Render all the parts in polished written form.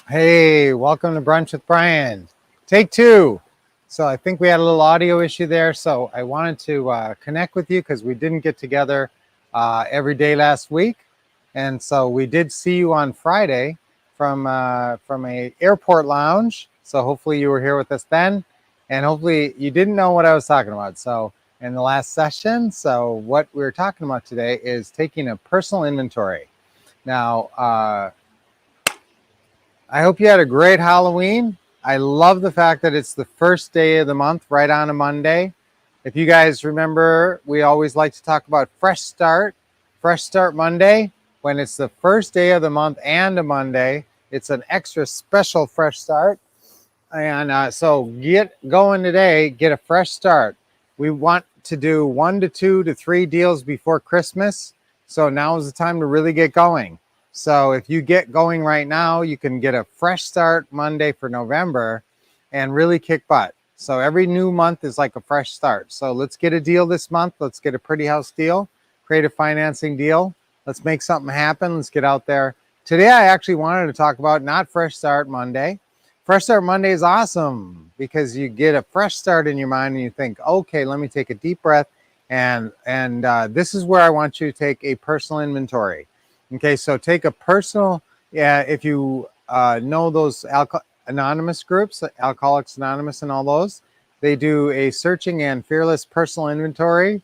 Hey, welcome to Brunch with Brian. Take two. So I think we had a little audio issue there. So I wanted to connect with you because we didn't get together every day last week. And so we did see you on Friday from a airport lounge. So hopefully you were here with us then. And hopefully you didn't know what I was talking about. So in the last session, so what we're talking about today is taking a personal inventory. Now, I hope you had a great Halloween. I love the fact that it's the first day of the month, right on a Monday. If you guys remember, we always like to talk about Fresh Start Monday. When it's the first day of the month and a Monday, it's an extra special fresh start. And so get going today, get a fresh start. We want to do 1 to 2 to 3 deals before Christmas. So now is the time to really get going. So if you get going right now, you can get a fresh start Monday for November and really kick butt. So every new month is like a fresh start. So let's get a deal this month. Let's get a pretty house deal, create a financing deal. Let's make something happen. Let's get out there. Today, I actually wanted to talk about not Fresh Start Monday. Fresh Start Monday is awesome because you get a fresh start in your mind and you think, okay, let me take a deep breath. And this is where I want you to take a personal inventory. Okay, so take a personal, if you know those anonymous groups, Alcoholics Anonymous and all those, they do a searching and fearless personal inventory.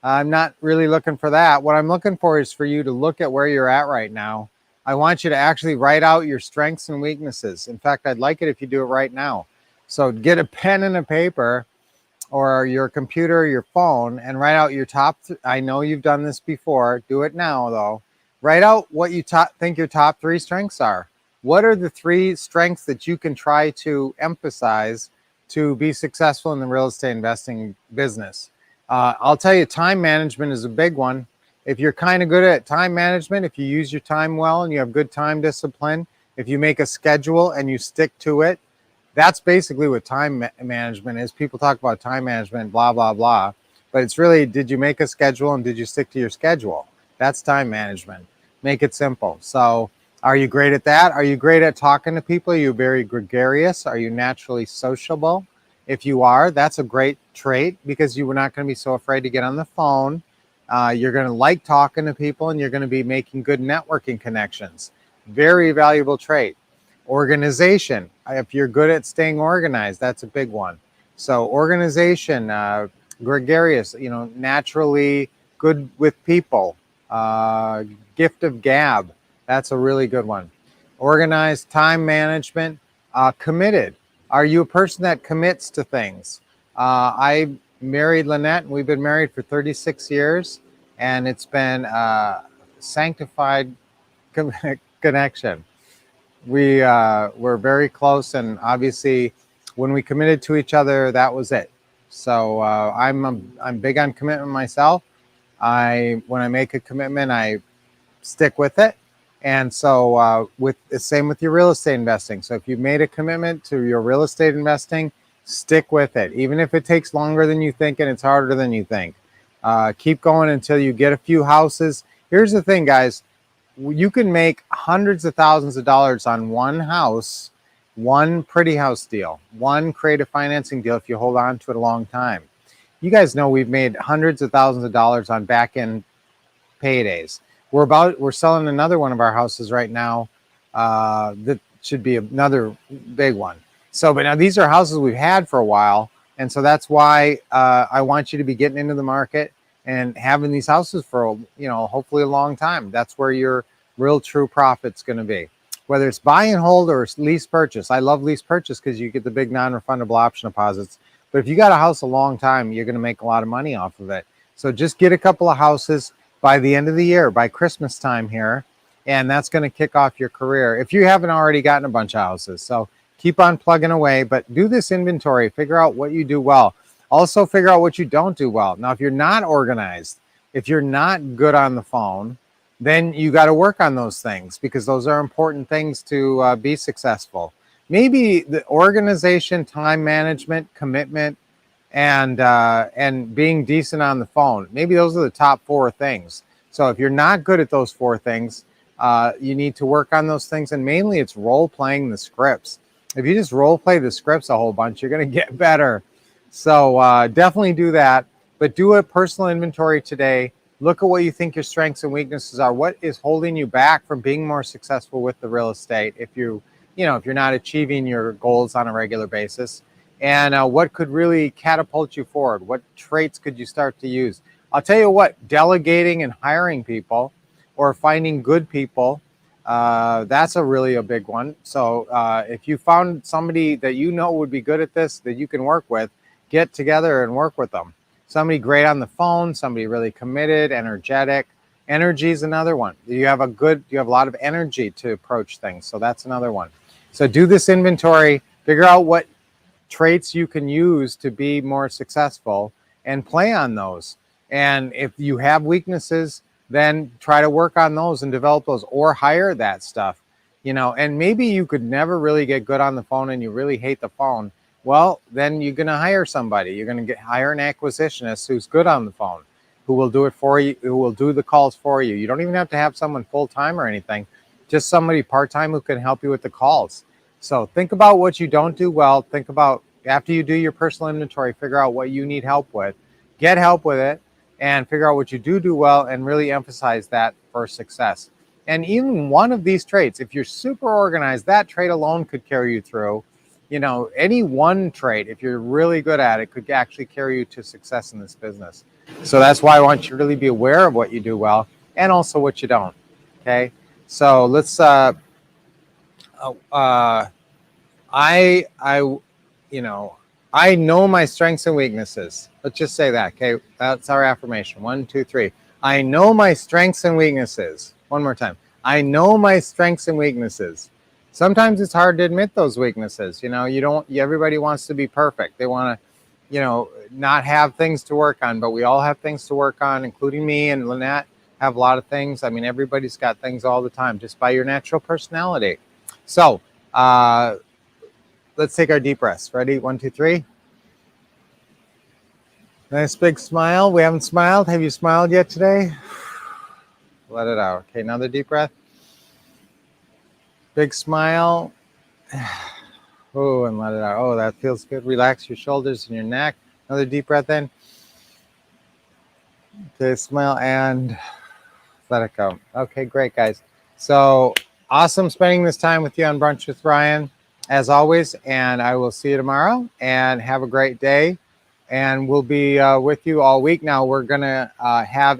I'm not really looking for that. What I'm looking for is for you to look at where you're at right now. I want you to actually write out your strengths and weaknesses. In fact, I'd like it if you do it right now. So get a pen and a paper or your computer, or your phone, and write out your top. I know you've done this before. Do it now, though. Write out what you think your top 3 strengths are. What are the 3 strengths that you can try to emphasize to be successful in the real estate investing business? I'll tell you, time management is a big one. If you're kind of good at time management, if you use your time well and you have good time discipline, if you make a schedule and you stick to it, that's basically what time management is. People talk about time management, blah, blah, blah. But it's really, did you make a schedule and did you stick to your schedule? That's time management. Make it simple. So are you great at that? Are you great at talking to people? Are you very gregarious? Are you naturally sociable? If you are, that's a great trait because you were not going to be so afraid to get on the phone. You're going to like talking to people and you're going to be making good networking connections. Very valuable trait. Organization. If you're good at staying organized, that's a big one. So organization, gregarious, naturally good with people. Gift of gab. That's a really good one. Organized, time management, committed. Are you a person that commits to things? I married Lynette, and we've been married for 36 years, and it's been a sanctified connection. We're very close, and obviously, when we committed to each other, that was it. So I'm big on commitment myself. When I make a commitment, I stick with it. And so with the same with your real estate investing. So if you've made a commitment to your real estate investing, stick with it. Even if it takes longer than you think and it's harder than you think. Keep going until you get a few houses. Here's the thing, guys. You can make hundreds of thousands of dollars on one house, one pretty house deal, one creative financing deal if you hold on to it a long time. You guys know we've made hundreds of thousands of dollars on back-end paydays. We're selling another one of our houses right now. That should be another big one. So, but now these are houses we've had for a while. And so that's why I want you to be getting into the market and having these houses for, hopefully a long time. That's where your real true profit's going to be. Whether it's buy and hold or lease purchase. I love lease purchase because you get the big non-refundable option deposits. But if you got a house a long time, you're going to make a lot of money off of it. So just get a couple of houses by the end of the year, by Christmas time here, and that's going to kick off your career if you haven't already gotten a bunch of houses. So keep on plugging away, but do this inventory. Figure out what you do well. Also figure out what you don't do well. Now, if you're not organized, if you're not good on the phone, then you got to work on those things because those are important things to be successful. Maybe the organization, time management, commitment, and being decent on the phone. Maybe those are the top 4 things. So if you're not good at those 4 things, You need to work on those things, and mainly it's role playing the scripts. If you just role play the scripts a whole bunch, you're going to get better. So definitely do that, but do a personal inventory today. Look at what you think your strengths and weaknesses are. What is holding you back from being more successful with the real estate if if you're not achieving your goals on a regular basis? And what could really catapult you forward? What traits could you start to use? I'll tell you what, delegating and hiring people or finding good people, that's a big one. So if you found somebody that you know would be good at this, that you can work with, get together and work with them. Somebody great on the phone, somebody really committed, energetic. Energy is another one. You have a lot of energy to approach things. So that's another one. So do this inventory, figure out what traits you can use to be more successful and play on those. And if you have weaknesses, then try to work on those and develop those, or hire that stuff, and maybe you could never really get good on the phone and you really hate the phone. Well, then you're going to hire somebody. You're going to hire an acquisitionist who's good on the phone, who will do it for you, who will do the calls for you. You don't even have to have someone full-time or anything, just somebody part-time who can help you with the calls. So think about what you don't do well. Think about, after you do your personal inventory, figure out what you need help with, get help with it, and figure out what you do well and really emphasize that for success. And even one of these traits, if you're super organized, that trait alone could carry you through. Any one trait, if you're really good at it, could actually carry you to success in this business. So that's why I want you to really be aware of what you do well and also what you don't. Okay. So let's, I know my strengths and weaknesses. Let's just say that. Okay. That's our affirmation. 1, 2, 3. I know my strengths and weaknesses. One more time. I know my strengths and weaknesses. Sometimes it's hard to admit those weaknesses. Everybody wants to be perfect. They want to, not have things to work on, but we all have things to work on, including me and Lynette have a lot of things. I mean, everybody's got things all the time just by your natural personality. So let's take our deep breaths. Ready? 1, 2, 3. Nice big smile. We haven't smiled. Have you smiled yet today? Let it out. Okay, another deep breath. Big smile. Oh, and let it out. Oh, that feels good. Relax your shoulders and your neck. Another deep breath in. Okay, smile and let it go. Okay, great, guys. So awesome spending this time with you on Brunch with Ryan, as always. And I will see you tomorrow. And have a great day. And we'll be with you all week. Now we're gonna have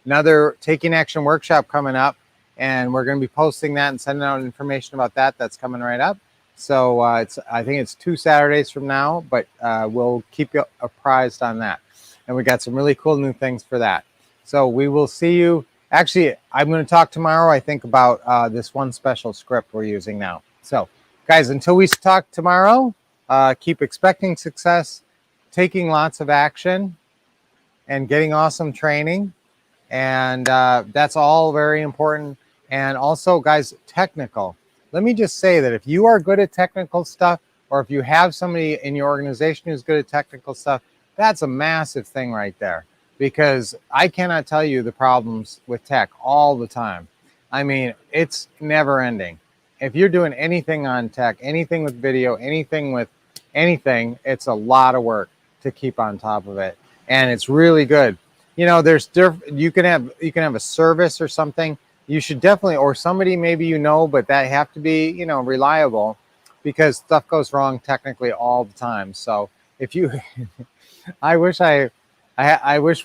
another Taking Action workshop coming up. And we're going to be posting that and sending out information about that. That's coming right up. So I think it's 2 Saturdays from now, but we'll keep you apprised on that. And we got some really cool new things for that. So we will see you. Actually, I'm going to talk tomorrow, I think, about this one special script we're using now. So guys, until we talk tomorrow, keep expecting success, taking lots of action, and getting awesome training. And that's all very important. And also, guys, technical. Let me just say that if you are good at technical stuff, or if you have somebody in your organization who's good at technical stuff, that's a massive thing right there. Because I cannot tell you the problems with tech all the time. I mean, it's never ending. If you're doing anything on tech, anything with video, anything with anything, it's a lot of work to keep on top of it. And it's really good. You can have a service or something. You should definitely, or somebody maybe but that have to be, reliable, because stuff goes wrong technically all the time. So if you, I wish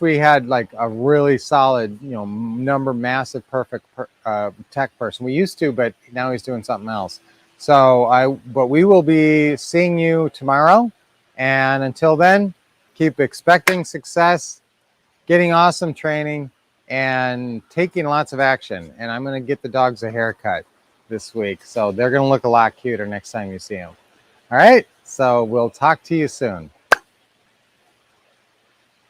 we had like a really solid, massive, perfect tech person. We used to, but now he's doing something else. So but we will be seeing you tomorrow. And until then, keep expecting success, getting awesome training, and taking lots of action. And I'm going to get the dogs a haircut this week. So they're going to look a lot cuter next time you see them. All right. So we'll talk to you soon.